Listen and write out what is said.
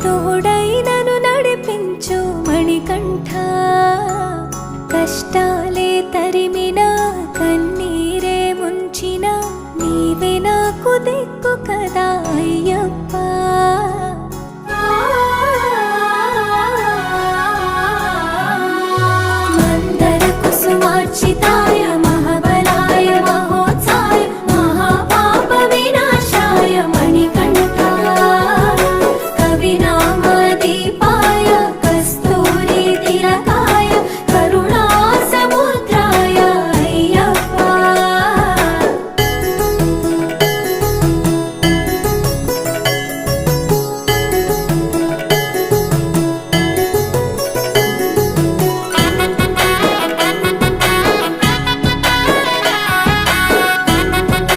తోడైనను నడిపించు మణికంఠ కష్టాలే తరిమినా కన్నీరే ముంచిన నీవే నాకు దిక్కు కదా అయ్యప్ప